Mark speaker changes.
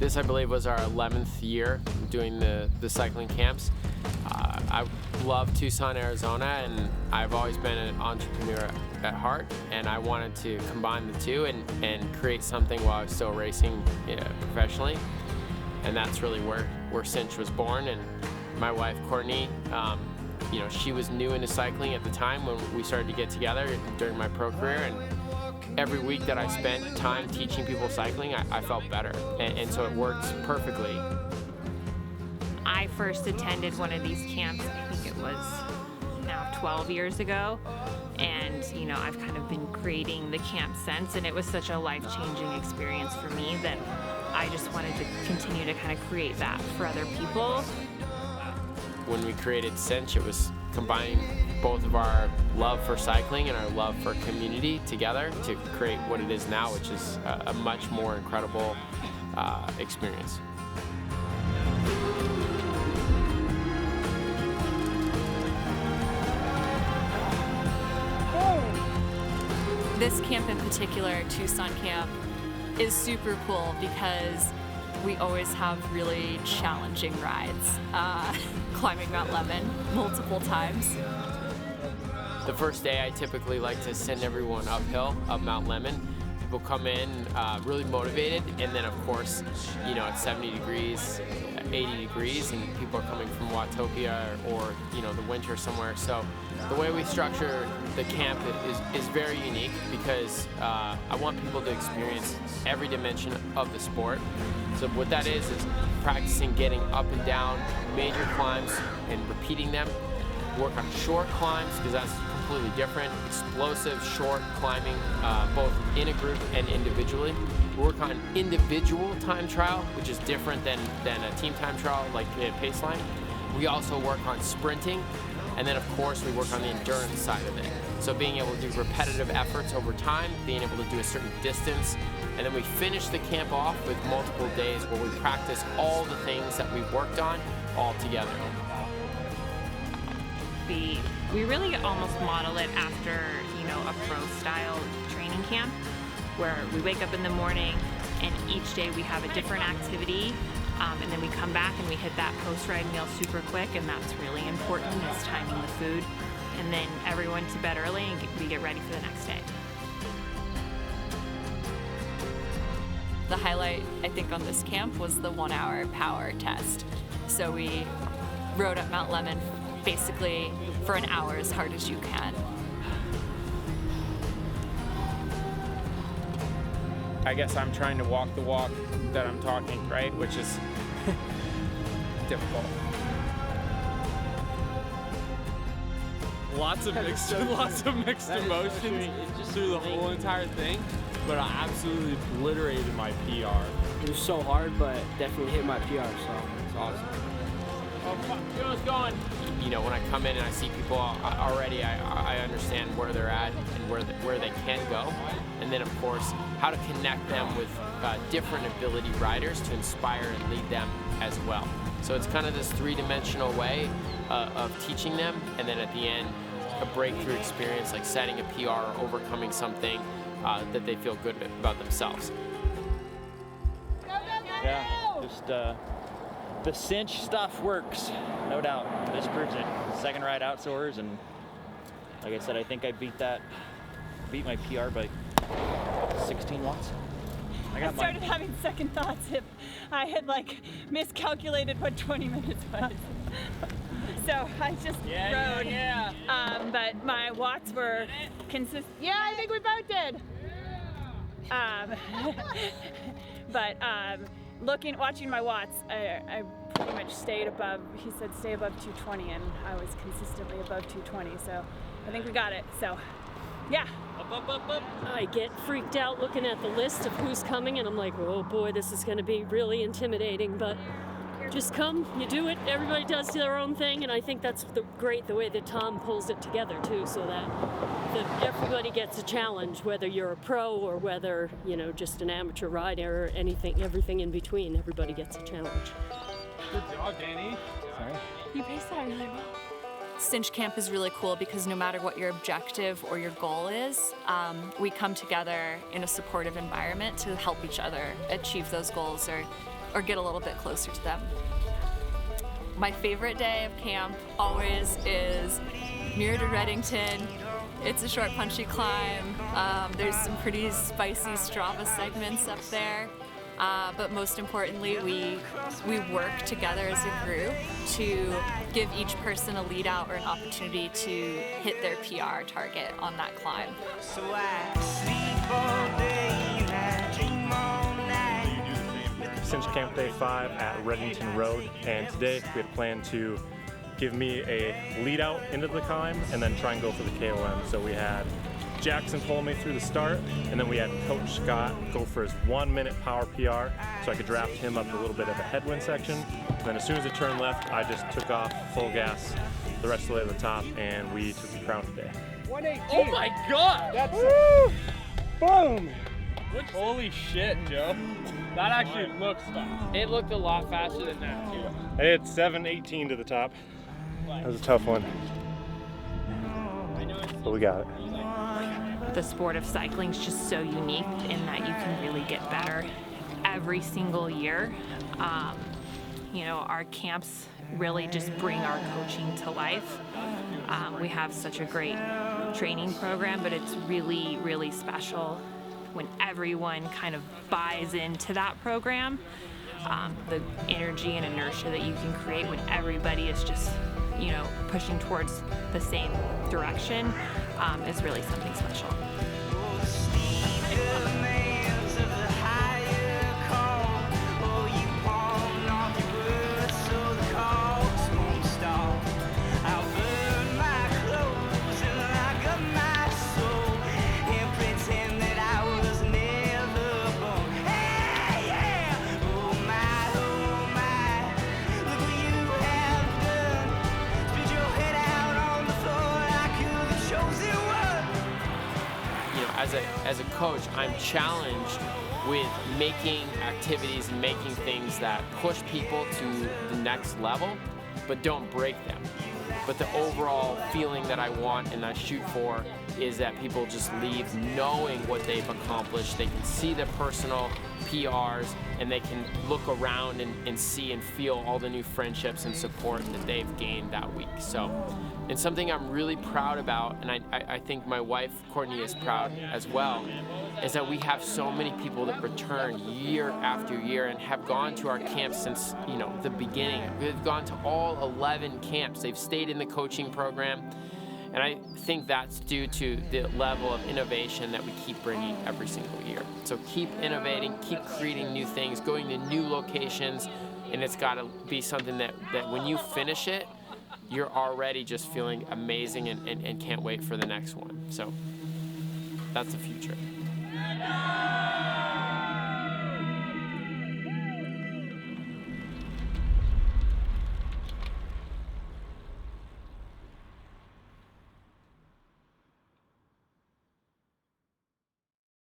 Speaker 1: This, I believe, was our 11th year doing the cycling camps. I love Tucson, Arizona, and I've always been an entrepreneur at heart, and I wanted to combine the two and create something while I was still racing professionally. And that's really where CINCH was born. And my wife, Courtney, she was new into cycling at the time when we started to get together during my pro career. And every week that I spent time teaching people cycling, I felt better. And so it works perfectly.
Speaker 2: I first attended one of these camps, I think it was now 12 years ago. And, I've kind of been creating the camp since, and it was such a life-changing experience for me that I just wanted to continue to kind of create that for other people.
Speaker 1: When we created CINCH, it was combining both of our love for cycling and our love for community together to create what it is now, which is a much more incredible experience.
Speaker 3: This camp in particular, Tucson camp, is super cool because we always have really challenging rides. Climbing Mount Lemmon multiple times.
Speaker 1: The first day I typically like to send everyone uphill, up Mount Lemmon. People come in really motivated, and then of course, it's 70 degrees, 80 degrees, and people are coming from Watopia or the winter somewhere. So the way we structure the camp is very unique because I want people to experience every dimension of the sport. So what that is practicing getting up and down major climbs and repeating them. Work on short climbs because that's completely different. Explosive, short climbing, both in a group and individually. Work on individual time trial, which is different than a team time trial like at Paceline. We also work on sprinting, and then of course we work on the endurance side of it. So being able to do repetitive efforts over time, being able to do a certain distance, and then we finish the camp off with multiple days where we practice all the things that we've worked on all together.
Speaker 2: We really almost model it after, a pro-style training camp where we wake up in the morning and each day we have a different activity, and then we come back and we hit that post-ride meal super quick, and that's really important. It's timing the food, and then everyone to bed early and we get ready for the next day.
Speaker 3: The highlight, I think, on this camp was the 1-hour power test. So we rode up Mount Lemmon basically for an hour as hard as you can.
Speaker 4: I guess I'm trying to walk the walk that I'm talking, right? Which is difficult. Lots of mixed emotions through the whole entire thing, but I absolutely obliterated my PR.
Speaker 5: It was so hard, but definitely hit my PR, so it's awesome.
Speaker 1: Oh, fuck, Joe's going. When I come in and I see people already, I understand where they're at and where they can go. And then, of course, how to connect them with different ability riders to inspire and lead them as well. So it's kind of this three-dimensional way of teaching them, and then at the end, a breakthrough experience like setting a PR or overcoming something that they feel good about themselves.
Speaker 6: Yeah, just the CINCH stuff works, no doubt. This proves it. Second ride outdoors, and like I said, I think I beat my PR by 16 watts.
Speaker 7: I started having second thoughts if I had miscalculated what 20 minutes was. So I just rode. Yeah. But my watts were consistent. Yeah, I think we both did. Watching my watts, I pretty much stayed above, he said stay above 220, and I was consistently above 220, so I think we got it, so yeah.
Speaker 8: Up. I get freaked out looking at the list of who's coming, and I'm like, oh boy, this is going to be really intimidating, but just come, you do it, everybody does their own thing, and I think that's great the way that Tom pulls it together too, so that everybody gets a challenge, whether you're a pro or whether, just an amateur rider or everything in between, everybody gets a challenge.
Speaker 4: Good job, Danny.
Speaker 6: Sorry.
Speaker 7: You paced that really well.
Speaker 3: CINCH Camp is really cool because no matter what your objective or your goal is, we come together in a supportive environment to help each other achieve those goals or or get a little bit closer to them. My favorite day of camp always is near to Redington. It's a short, punchy climb. There's some pretty spicy Strava segments up there. But most importantly, we work together as a group to give each person a lead out or an opportunity to hit their PR target on that climb.
Speaker 9: So I sleep all day and I dream all night.
Speaker 10: CINCH Camp Day 5 at Redington Road, and today we had planned to give me a lead out into the climb and then try and go for the KOM. So we had Jackson pull me through the start, and then we had Coach Scott go for his 1 minute power PR so I could draft him up a little bit of a headwind section. And then as soon as it turned left, I just took off full gas the rest of the way to the top, and we took the crown today.
Speaker 4: 118. Oh my God!
Speaker 5: That's woo! Boom!
Speaker 4: Holy shit, Joe. That actually looks fast.
Speaker 1: It looked a lot faster than that too.
Speaker 10: I did 7:18 to the top. That was a tough one, but we got it.
Speaker 2: The sport of cycling is just so unique in that you can really get better every single year. Our camps really just bring our coaching to life. We have such a great training program, but it's really, really special when everyone kind of buys into that program. The energy and inertia that you can create when everybody is just pushing towards the same direction is really something special.
Speaker 1: As a coach, I'm challenged with making activities and making things that push people to the next level, but don't break them. But the overall feeling that I want and I shoot for is that people just leave knowing what they've accomplished. They can see their personal PRs, and they can look around and see and feel all the new friendships and support that they've gained that week. So, and something I'm really proud about, and I think my wife, Courtney, is proud as well, is that we have so many people that return year after year and have gone to our camps since the beginning. They've gone to all 11 camps. They've stayed in the coaching program. And I think that's due to the level of innovation that we keep bringing every single year. So keep innovating, keep creating new things, going to new locations, and it's got to be something that when you finish it, you're already just feeling amazing and can't wait for the next one. So that's the future.